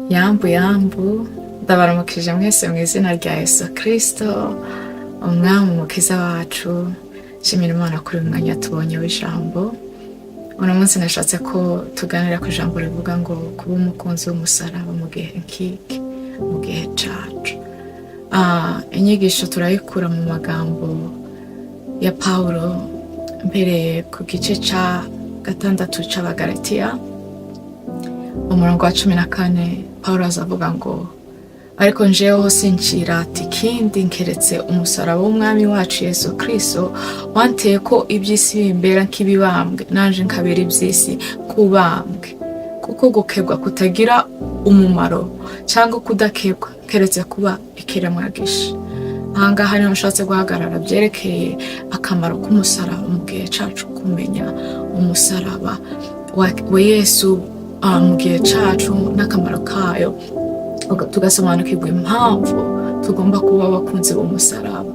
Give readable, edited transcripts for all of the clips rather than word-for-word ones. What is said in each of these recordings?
Yambu ndabaramukije mwese mu izina rya Yesu Kristo umwami umukiza wacu. Shimira Imana kuri uyu mwanya tubonye w'ijambo. Uno munsi nashatse ko tuganira ku ijambo rivuga ngo kuba umukunzi w'umusaraba mu gihe nk'iki, mu gihe cacu. Inyigisho turayikura mu magambo ya Pawulo mpereye ku gice ca 6 c'Abagalatiya umurongo wa 14. Pawulo azavuga ngo ariko njeweho sinkirata ikindi nkeretse umusaraba w'umwami wacu Yesu Kristo wanteye ko iby'isi bimbera nk'ibibambwe nanje nkabera iby'isi kubambwe. Kuko gukebwa kutagira umumaro cyangwa kudakebwa keretse kuba ikiremwagisha. Ahangaha niho nshatse guhagarara byerekeye akamaro k'umusaraba mu gihe cacu, kumenya umusaraba wa Yesu mu gihe cacu n'akamaro kayo, tugasobanukirwa impamvu tugomba kuba abakunzi b'umusaraba.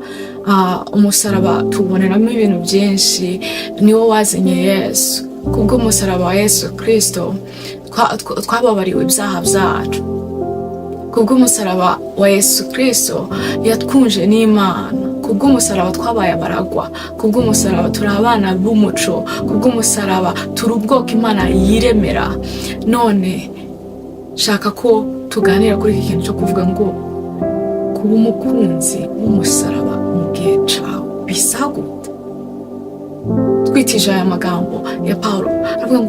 Umusaraba tuboneramo ibintu byinshi. Niwo wazanye Yesu. Kubw'umusaraba wa Yesu Kristo twababariwe ibyaha byacu. Kubw'umusaraba wa Yesu Kristo yatwunje n'Imana. Kubw'umusaraba twabaye abaragwa. Kubw'umusaraba turi abana b'umuco. Kubw'umusaraba turi ubwoko Imana yiremera. None shaka ko tuganira kuri iki kintu cyo kuvuga ngo kuba umukunzi w'umusaraba mu gihe cawe bisa gute. Twitije aya magambo ya Pawulo aravuga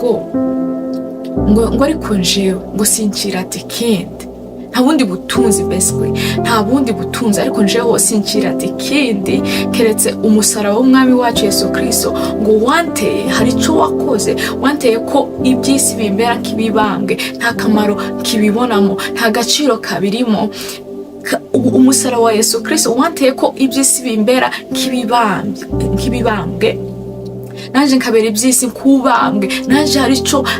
ngo ariko njewe ngo sinkirata ikindi, nta bundi butunzi, basically nta bundi butunzi, ariko njewe sinkirata ikindi keretse umusaraba w'umwami wacu Yesu Kristo ngo wanteye, hari icyo wakoze, wanteye ko iby'isi bimbera nk'ibibambwe, nta kamaro kibibonamo, nta gaciro kabirimo. Umusaraba wa Yesu Kristo wanteye ko iby'isi bimbera nk'ibibambwe nanje nkabera iby'isi kubambwe. Nanje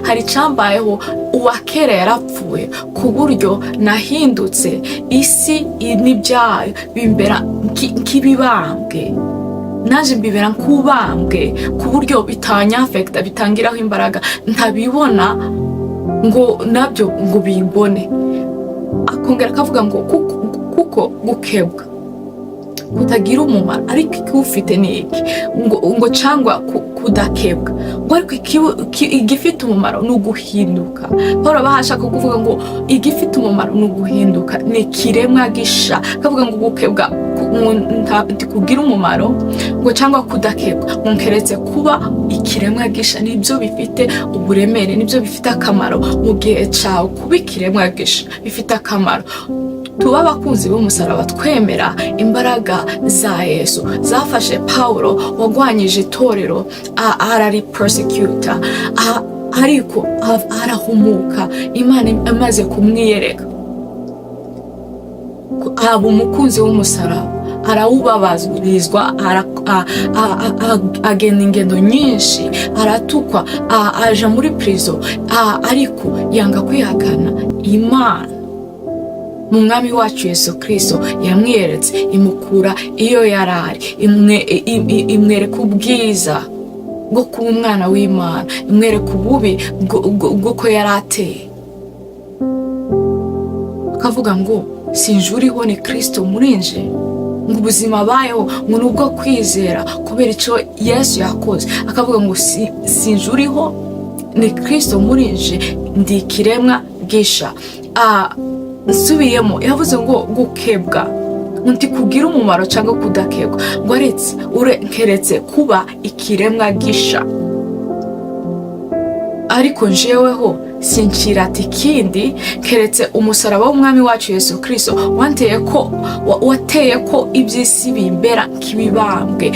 hari cambayeho, uwakera yarapfuye ku buryo nahindutse isi n'ibyayo bimbera nk'ibibambwe. Naje mbibera nk'ubambwe ku buryo bitanyafekta, bitangiraho imbaraga, ntabibona ngo nabyo ngo bimbone. Akongera akavuga ngo kuko gukebwa kutagira umumaro ariko ikufite niki ngo cyangwa kudakebwa ngo ariko igifite umumaro no guhinduka. Paul bahashaka kuvuga ngo igifite umumaro no guhinduka ni kiremwa gisha. Kavuga ngo gukebwa kugira umumaro ngo cyangwa kudakebwa nkeretse kuba ikiremwa gisha. Nibyo bifite uburemere, nibyo bifite akamaro mu gihe cawe. Kuba ikiremwa gisha bifite akamaro. Tuba abakunzi b'umusaraba twemera imbaraga za Yesu zafashe Pawulo wagwanyije itorero, arari persecutor, ariko arahumuka. Imana amaze kumwiyereka aba umukunzi w'umusaraba, arawubabarizwa, agenda ingendo nyinshi, aratukwa, aja muri prison, ariko yanga kwihakana Imana. Mu mwami wacu Yesu Kristo yamwiyeretse, imukura iyo yarari, imwereka ubwiza bwo kuba umwana w'Imana, imwereka ububi bw'uko yarateye. Akavuga ngo sinjuriho ni Kristo murinje, ngo ubuzima bayeho ngo nubwo kwizera kubera icyo Yesu yakoze. Akavuga ngo sinjuriho ni Kristo murinje, ndi kiremwa gisha. Nsubiyemo yavuze ngo gukebwa nti kugira umumaro cyangwa kudakebwa ngo keretse kuba ikiremwa gisha. Ariko njeweho sinkirata ikindi keretse umusaraba w'umwami wacu Yesu Kristo wateye ko iby'isi bimbera nk'ibibambwe.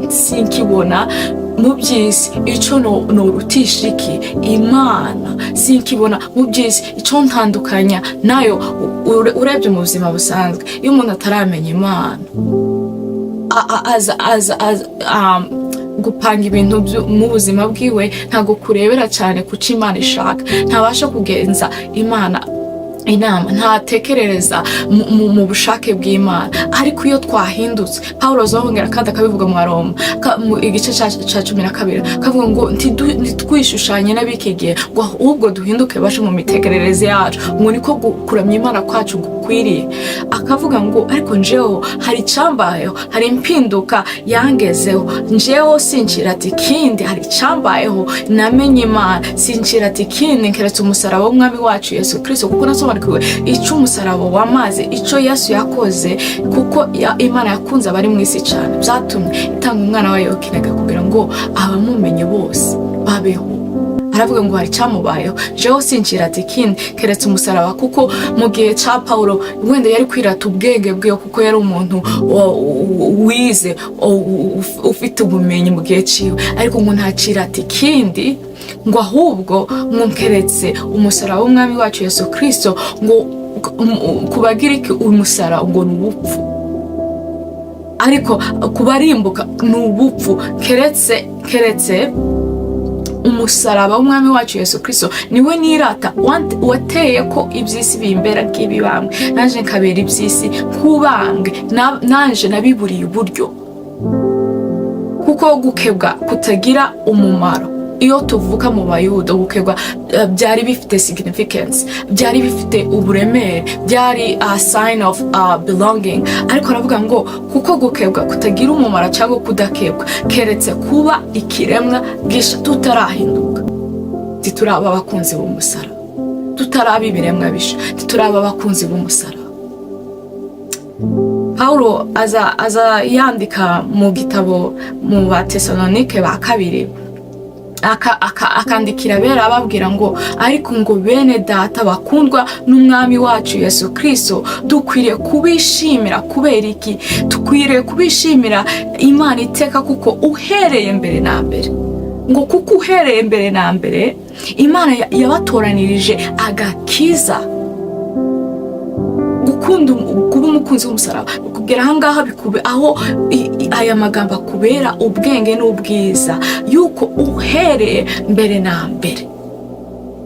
Sinkibona mu by'isi icyo norutisha iki Imana. Sinkibona mu by'isi icyo ntandukanya nayo. Urebye mu buzima busanzwe, iyo umuntu ataramenya Imana gupanga ibintu mu buzima bwiwe ntago kurebera cyane kuko Imana ishaka, ntabasha kugenza Imana inama, ntatekerereza mu bushake bw'Imana. Ariko iyo twahindutse, Pawulo azongera kandi akabivuga mu Baroma mu igice ca 12 akavuga ngo ntitwishushanye n'abikigihe, ngo ahubwo duhinduke bashe mu mitekerereze yacu, ngo niko kuramya Imana kwacu gukwiriye. Akavuga ngo ariko njeho hari icambayeho, hari impinduka yangezeho, njeho sincira ati kindi, hari icambayeho namenye Imana, sincira ati kindi keretse umusaraba w'Umwami wacu Yesu Kristo, kuko nasobanukiwe ico umusaraba wamaze, ico Yesu yakoze, kuko Imana yakunze abari mu isi cyane, byatumye itanga umwana wayo w'ikinege kugira ngo abamumenye bose babeho. Aravuga ngo hari cyamubayeho, jewe sincira ati kindi keretse umusaraba, kuko mu gihe ca Pawulo wenda yari kwirata ubwenge bwiwe, kuko yari umuntu wize ufite ubumenyi mu gihe ciwe, ariko ngo ntacira ati kindi, ngo ahubwo keretse umusaraba w'Umwami wacu Yesu Kristo, ngo kubagiriki umusaraba ngo n'ubupfu, ariko kubarimbuka n'ubupfu, keretse umusaraba w'Umwami wacu Yesu Kristo niwe nirata, wateye ko iby'isi bimbera bw'ibibambwe, nanje nkabera iby'isi nk'ubambwe, nanje nabiburiye uburyo, kuko gukebwa kutagira umumaro. Iyo tuvuka mu Bayuda, gukebwa byari bifite significance, byari bifite uburemere, byari a sign of belonging. Ariko aravuga ngo kuko gukebwa kutagira umumaro cyangwa kudakebwa, keretse kuba ikiremwa gisha tutarahinduka, tituraba abakunzi b'umusara, tutaraba ibiremwa bisha, tituraba abakunzi b'umusara. Paulo aza yandika mu gitabo mu Batesalonike ba kabiri, akandikira bera ababwira ngo ariko ngo bene data bakundwa n'Umwami wacu Yesu Kristo, dukwiriye kubishimira. Kubera iki dukwiriye kubishimira Imana iteka? Kuko uhereye mbere na mbere, ngo kuko uhereye mbere na mbere Imana yabatoranirije agakiza, gukunda kuba umukunzi w'umusaraba. Kugera ahangaha bikube aho aya magambo akubera ubwenge n'ubwiza, yuko uhereye mbere na mbere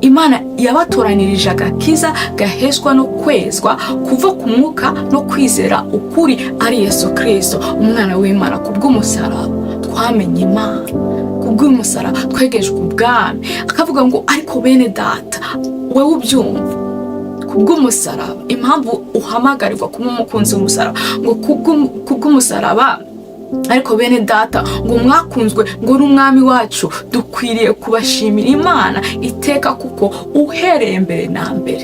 Imana yabatoranirije agakiza gaheshwa no kwezwa kuva ku mwuka no kwizera ukuri ari Yesu Kristo, umwana w'Imana. Kubw'umusaraba twamenye Imana, kubw'umusaraba twegejwe ubwami. Akavuga ngo ariko bene data, wewe ubyumva, kubw'umusaraba impamvu uhamagarirwa kuba umukunzi w'umusaraba, ngo kubw'umusaraba ariko bene data ngo mwakunzwe ngo n'Umwami wacu, dukwiriye kubashimira Imana iteka, kuko uhereye mbere na mbere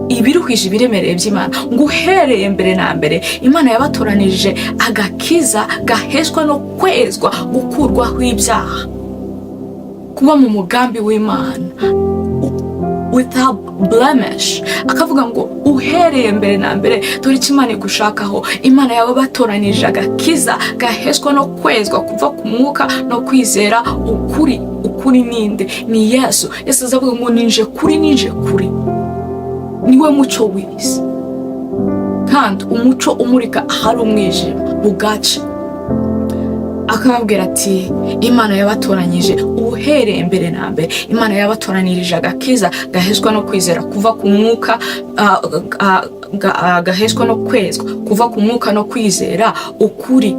ibiruhije ibiremereye by'Imana, ngo uhereye mbere na mbere Imana yabatoranirije agakiza gaheshwa no kwezwa, gukurwaho ibyaha, kuba mu mugambi w'Imana without blemish. Akavuga ngo uhereye mbere na mbere dore icyo Imana igushakaho. Imana yabatoranirije agakiza gaheshwa no kwezwa kuva ku mwuka no kwizera ukuri. Ukuri ninde? Ni Yesu. Yesu azavuga ngo ninje kuri, niwe muco w'isi, kandi umuco umurika ahari umwijima bugaca. Akababwira ati Imana yabatoranyije uhereye mbere na mbere, Imana yabatoranirije agakiza gaheshwa no kwizera kuva ku mwuka, gaheshwa no kwezwa kuva ku mwuka no kwizera ukuri.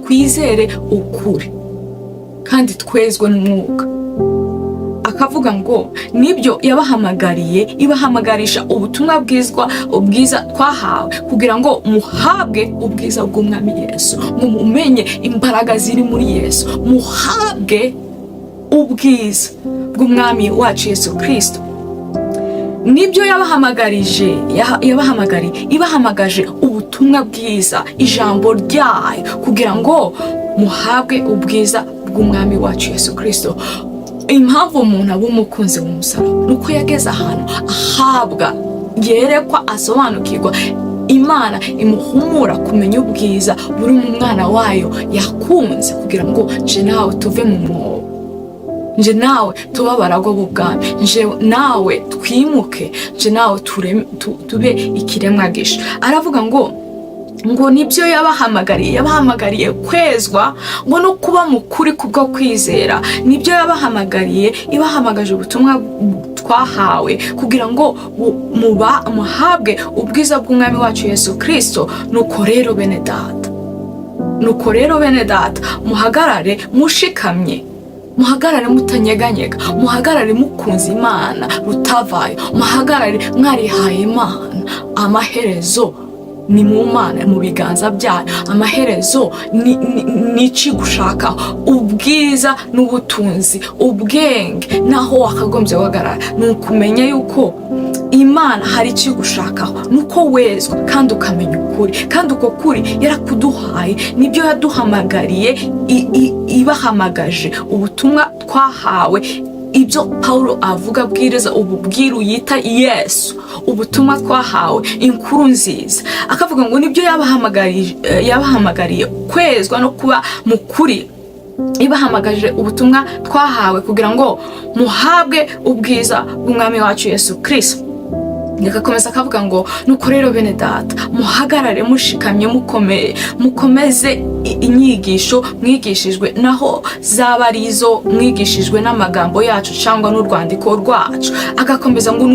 Twizere ukuri kandi twezwe n'umwuka. Akavuga ngo nibyo yabahamagariye, ibahamagarisha ubutumwa bwiza twahawe, kugira ngo muhabwe ubwiza bw'Umwami Yesu, mumenye imbaraga ziri muri Yesu, muhabwe ubwiza bw'Umwami wacu Yesu Kristo. Nibyo ibahamagaje ubutumwa bwiza, ijambo ryayo, kugira ngo muhabwe ubwiza bw'Umwami wacu Yesu Kristo. Impamvu umuntu aba umukunzi w'umusaraba nuko yageze ahantu ahabwa, yerekwa, asobanukirwa, Imana imuhumura kumenya ubwiza buri mu mwana wayo yakunze, kugira ngo nje nawe tuve mu mwobo, nje nawe tuba abaragwa b'ubwami, nje nawe twimuke, nje nawe tube ikiremwa gisha. Aravuga ngo ngo nibyo yabahamagariye kwezwa ngo no kuba mukuri kubwo kwizera, nibyo yabahamagariye, ibahamagaje ubutumwa twahawe kugira ngo muhabwe ubwiza bw'umwami wacu Yesu Kristo. Nuko rero bene data muhagarare mushikamye, muhagarare mutanyeganyega, muhagarare mukunze Imana rutavayo, muhagarare mwarihaye Imana. Amaherezo ni mu Mana, mu biganza byayo. Amaherezo ni iki gushaka ubwiza n'ubutunzi, ubwenge, naho wakagombye guhagarara ni ukumenya yuko Imana hari iki gushakaho, nuko wezwa kandi ukamenya ukuri, kandi uko kuri yarakuduhaye, nibyo yaduhamagariye, ibahamagaje ubutumwa twahawe. Ibyo Paulo avuga bwiriza ububwiru yita Yesu, ubutumwa twahawe, inkuru nziza. Akavuga ngo nibyo yabahamagariye kwezwa no kuba mukuri, ibahamagaje ubutumwa twahawe kugira ngo muhabwe ubwiza bw'umwami wacu Yesu Kristo. Agakomeza akavuga ngo nuko rero bene data muhagarare mushikamye, mukomeze inyigisho mwigishijwe, naho zaba arizo mwigishijwe n'amagambo yacu cyangwa n'urwandiko rwacu. Agakomeza ngo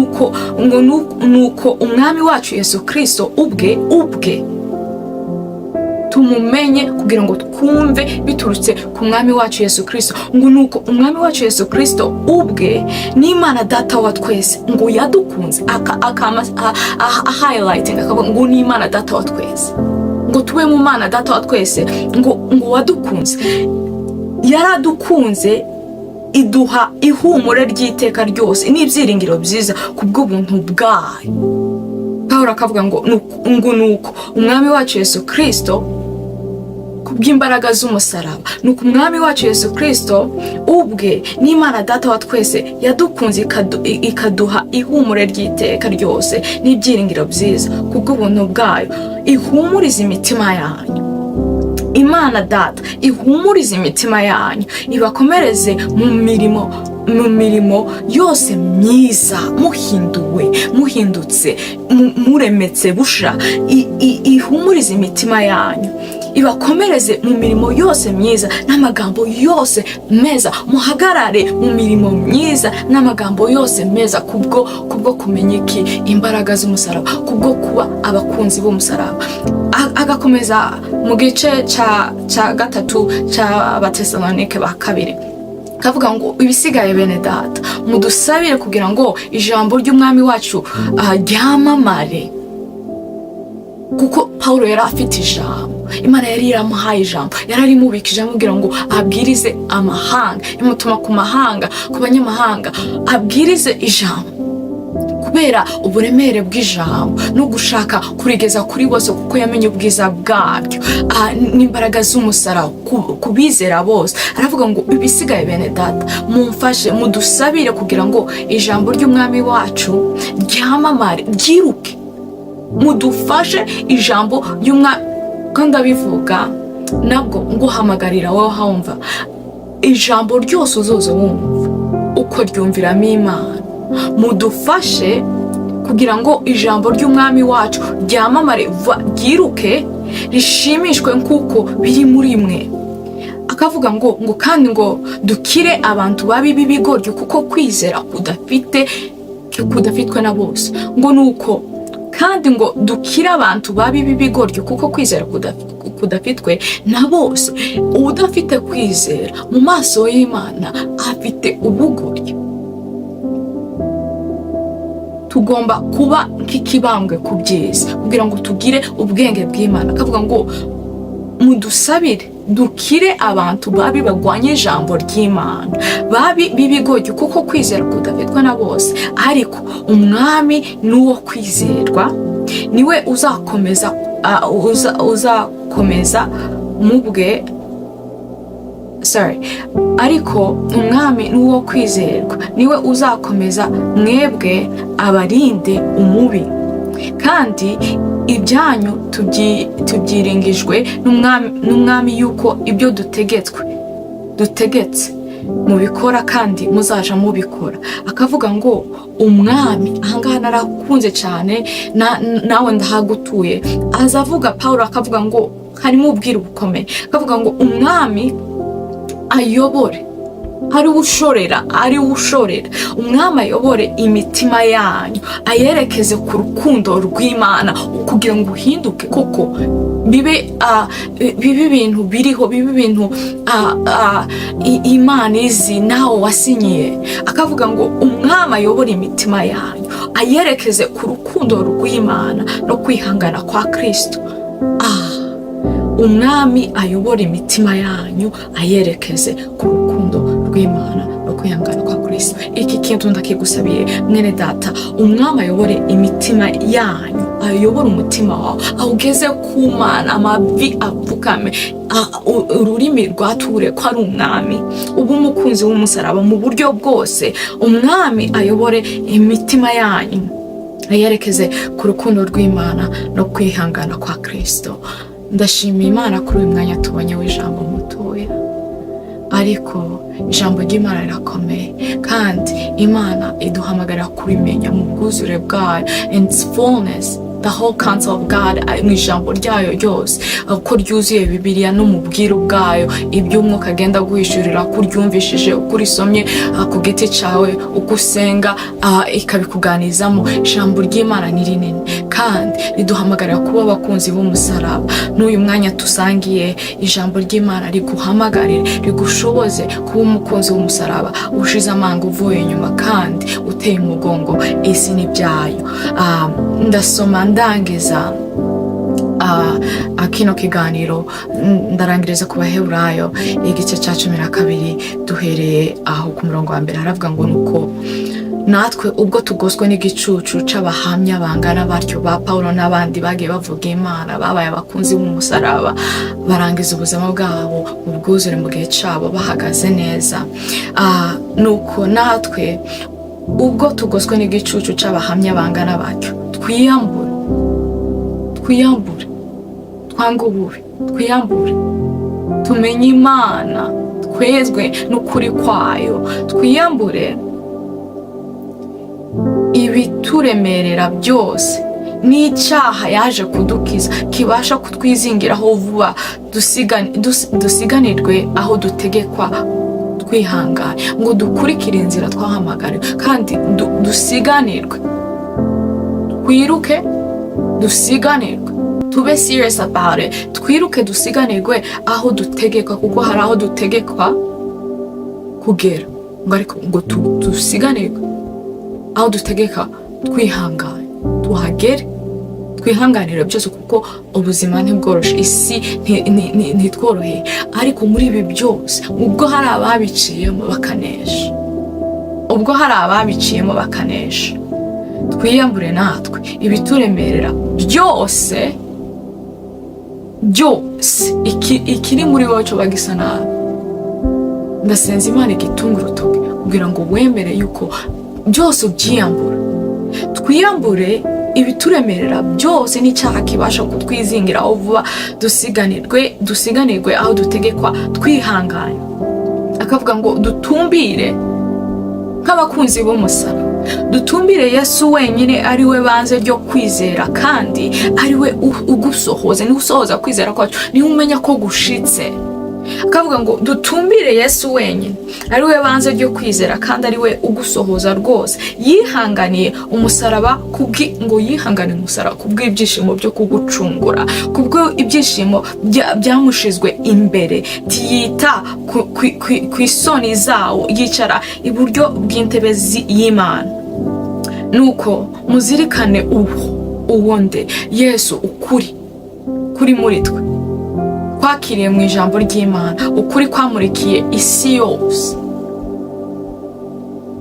nuko umwami wacu Yesu Kristo ubwe tumumenye kugira ngo twumve biturutse ku mwami wacu Yesu Kristo. Ngo nuko umwami wacu Yesu Kristo ubwe ni Imana data wa twese, ngo yadukunze, highlighting akavuga ngo ni Imana data wa twese, ngo tube mu Mana data wa twese, ngo wadukunze, yaradukunze, iduha ihumure ry'iteka ryose n'ibyiringiro byiza kubw'ubuntu bwayo. Paulo akavuga ngo nuko umwami wacu Yesu Kristo kubw'imbaraga z'umusaraba, nuko umwami wacu Yesu Kristo ubwe n'Imana data wa twese yadukunze, ikaduha ihumure ry'iteka ryose n'ibyiringiro byiza kubw'ubuntu bwayo. Ihumuriza imitima yanyu, Imana data ihumuriza imitima yanyu, ibakomereze mu mirimo yose myiza, muhindutse, muremetse busha. Ihumuriza imitima yanyu, ibakomereze mu mirimo yose myiza n'amagambo yose meza. Muhagarare mu mirimo myiza n'amagambo yose meza kubwo kumenya iki imbaraga z'umusaraba, kubwo kuba abakunzi b'umusaraba. Agakomeza mu gice cya gatatu cy'Abatesalonike ba kabiri kavuga ngo ibisigaye bene data mudusabire kugira ngo ijambo ry'umwami wacu ryamamare. Kuko Paulo yari afite ijambo, Imana yari yaramuhaye ijambo, yararimubikije amubwira ngo abwirize amahanga, imutuma ku mahanga, ku banyamahanga abwirize ijambo, kubera uburemere bw'ijambo no gushaka kurigeza kuri bose, kuko yamenye ubwiza bwaryo n'imbaraga z'umusaraba kubizera bose. Aravuga ngo ibisigaye bene data mumfashe, mudusabire kugira ngo ijambo ry'umwami wacu ryamamare, ryiruke. Mudufashe ijambo ry'umwami, kandi abivuga nabwo nguhamagarira wowe hawumva ijambo ryose uzoza wumva uko ryumviramo Imana. Mudufashe kugira ngo ijambo ry'umwami wacu ryamamare, ryiruke, rishimishwe nk'uko biri muri mwe. Akavuga ngo kandi ngo dukire abantu babi b'ibigoryi, kuko kwizera kudafitwe na bose. Ngo nuko kandi ngo dukire abantu babi b'ibigoryi, kuko kwizera kudafitwe na bose. Udafite kwizera mu maso y'Imana afite ubugoryi. Tugomba kuba nk'ikibambwe ku byiza kugira ngo tugire ubwenge bw'Imana. Akavuga ngo mudusabire dukire abantu babi bagwanye ijambo ry'Imana, babi b'ibigoryi, kuko kwizera kudafitwe na bose. Ariko umwami n'uwo kwizerwa, niwe uzakomeza mubwe. Ariko umwami n'uwo kwizerwa, niwe uzakomeza mwebwe abarinde umubi. Kandi ibyanyu tubyiringijwe n'umwami yuko ibyo dutegetse mubikora kandi muzaja mubikora. Akavuga ngo umwami, ahangaha narakunze cyane nawe ndahagutuye. Azavuga Paulo akavuga ngo harimo ubwira bukomeye, akavuga ngo umwami ayobore, ari ushorera, umwami ayobore imitima yanyu, ayerekeze ku rukundo rw'Imana, kugira ngo uhinduke koko bibe ibintu biriho, bibe ibintu Imana izi nawe wasinyiye. Akavuga ngo umwami ayobore imitima yanyu, ayerekeze ku rukundo rw'Imana no kwihangana kwa Kristo. Umwami ayobora imitima yanyu, ayerekeze ku rukundo rw'Imana no kwihangana kwa Kristo. Iki kintu ndakigusabiye mwene data, umwami ayobore imitima yanyu, ayobora umutima wawe, awugeze ku Mana, amavi apfukame, ururimi rwature ko ari umwami, uba umukunzi w'umusaraba mu buryo bwose. Umwami ayobore imitima yanyu, ayerekeze ku rukundo rw'Imana no kwihangana kwa Kristo. Ndashimiye Imana kuri uyu mwanya tubonye w'ijambo mutoya, ariko ijambo ry'Imana rirakomeye, kandi Imana iduhamagarira kurimenya mu bwuzure bwayo, in its fullness, the whole counsel of God, mu ijambo ryayo ryose, uko ryuzuye Bibiliya no mu bwiru bwayo, ibyo umwuka agenda guhishurira, uko uryumvishije, uko urisomye ku giti cyawe, uko usenga ikabikuganizamo. Ijambo ry'Imana ni rinini kandi riduhamagarira kuba abakunzi b'umusaraba. N'uyu mwanya tusangiye, ijambo ry'Imana riguhamagarire, rigushoboze kuba umukunzi w'umusaraba, ushize amanga, uvuye inyuma kandi uteye umugongo isi n'ibyayo. Ndasoma ndangiza kino kiganiro, ndarangiriza ku Baheburayo igice cya 12 duhereye aho ku murongo wa mbere. Haravuga ngo nuko natwe ubwo tugoswe n'igicucu c'abahamya bangana batyo ba Paulo n'abandi bagiye bavuga Imana, babaye abakunzi b'umusaraba, barangiza ubuzima bwabo mu bwuzure mu gihe cabo, bahagaze neza. Nuko natwe ubwo tugoswe n'igicucu c'abahamya bangana batyo, twiyambure, tumenye Imana, twezwe n'ukuri kwayo, twiyambure ibituremerera byose n'icyaha yaje kudukiza kibasha kutwizingiraho vuba, dusiganirwe aho dutegekwa twihangana, ngo dukurikire inzira twahamagariwe, kandi dusiganirwe, twiruke, dusiganirwe, tube serious about it, twiruke dusiganirwe aho dutegekwa, kuko hari aho dutegekwa kugera, ngo dusiganirwe aho dutegeka twihangane, tuhagere, twihanganire byose, kuko ubuzima ntibworoshe, isi ntitworoheye. Ariko muri ibi byose, ubwo hari ababiciyemo bakanesha, twiyambure natwe ibituremerera byose, ikiri muri wowe cyo bagisa nabi. Ndasenza Imana igitunga urutoki kugira ngo wemere yuko byose ubyiyambura, twiyambure ibituremerera byose n'icyaha kibasha kutwizingiraho vuba, dusiganirwe aho dutegekwa twihanganye. Akavuga ngo dutumbire nk'abakunzi b'umusaraba, dutumbire Yesu wenyine, ari we banze ryo kwizera, kandi ari we ugusohoza, niwe usohoza kwizera kwacu, niwe umenya ko gushitse. Akavuga ngo dutumbire Yesu wenyine, ari we banze ryo kwizera, kandi ari we ugusohoza rwose, yihanganiye umusaraba, yihanganiye umusaraba kubw'ibyishimo byo kugucungura, kubwo ibyishimo byamushizwe imbere, tiyita ku isoni zawo, yicara iburyo bw'intebe y'Imana. Nuko muzirikane uwonde Yesu kuri muri twe, twakiriye mu ijambo ry'Imana, ukuri kwamurikiye isi yose,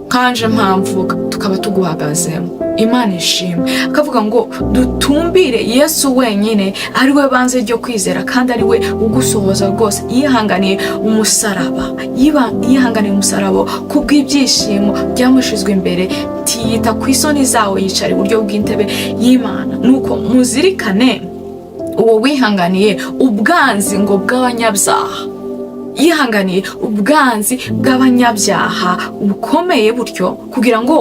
kanje mpamvuga tukaba tuguhagazemo. Imana ishimwe. Akavuga ngo dutumbire Yesu wenyine, ari we banze ryo kwizera, kandi ari we ugusohoza rwose, yihanganiye umusaraba, kubw'ibyishimo byamushizwe imbere, tiyita ku isoni zawo, yicara iburyo bw'intebe y'Imana. Nuko muzirikane uwo wihanganiye ubwanzi ngo bw'abanyabyaha, yihanganiye ubwanzi bw'abanyabyaha bukomeye butyo kugira ngo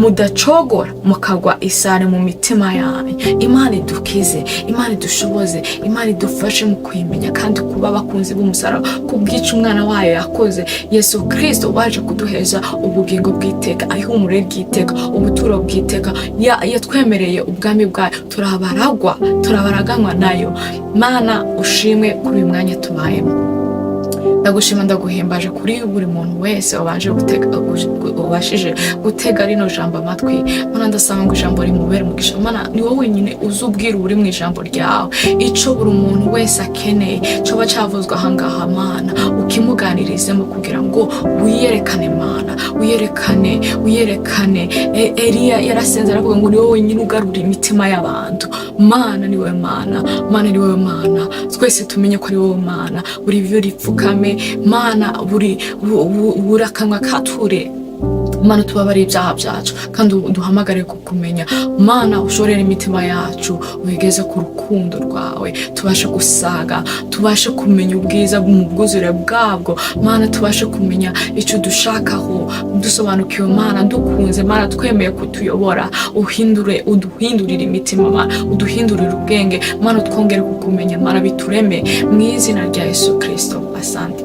mudacogora mukagwa isari mu mitima yanyu. Imana idukize, Imana idushoboze, Imana idufashe mu kwimenya kandi kuba abakunzi b'umusaraba kubwica umwana wayo yakoze Yesu Kristo waje kuduheza ubugingo bw'iteka, ihumure ry'iteka, ubuturo bw'iteka. Yatwemereye ubwami bwayo, turabaraganywa nayo. Mana ushimwe kuri uyu mwanya tubayemo. Ndagushima ndaguhimbaje kuri buri muntu wese ubashije gutega rino jambo amatwi. Mana ndasaba ngo ijambo rimubere umugisha. Mana ni wowe wenyine uzubwira uri mu ijambo ryawe ico buri muntu wese akeneye coba cavuzwe ahangaha. Mana ukimuganirizemo kugira ngo wiyerekane, Mana wiyerekane. Eliya yarasenze aravuga ngo ni wowe wenyine ugarura imitima y'abantu. Mana ni wowe Mana ni wowe Mana, twese tumenye ko ari wowe Mana. Buri vyo ripfukame Mana, buri akanwa kature Mana, tubabare ibyaha byacu kandi duhamagare kukumenya. Mana ushorere imitima yacu wigeze ku rukundo rwawe, tubashe gusaga, tubashe kumenya ubwiza mu bwuzure bwabwo. Mana tubashe kumenya icyo dushakaho, dusobanukiwe Mana, dukunze Mana, twemeye kutuyobora. Uduhindurire imitima Mana, uduhindurire ubwenge Mana, twongere kukumenya Mana, bitureme mu izina rya Yesu Kristo. Asante.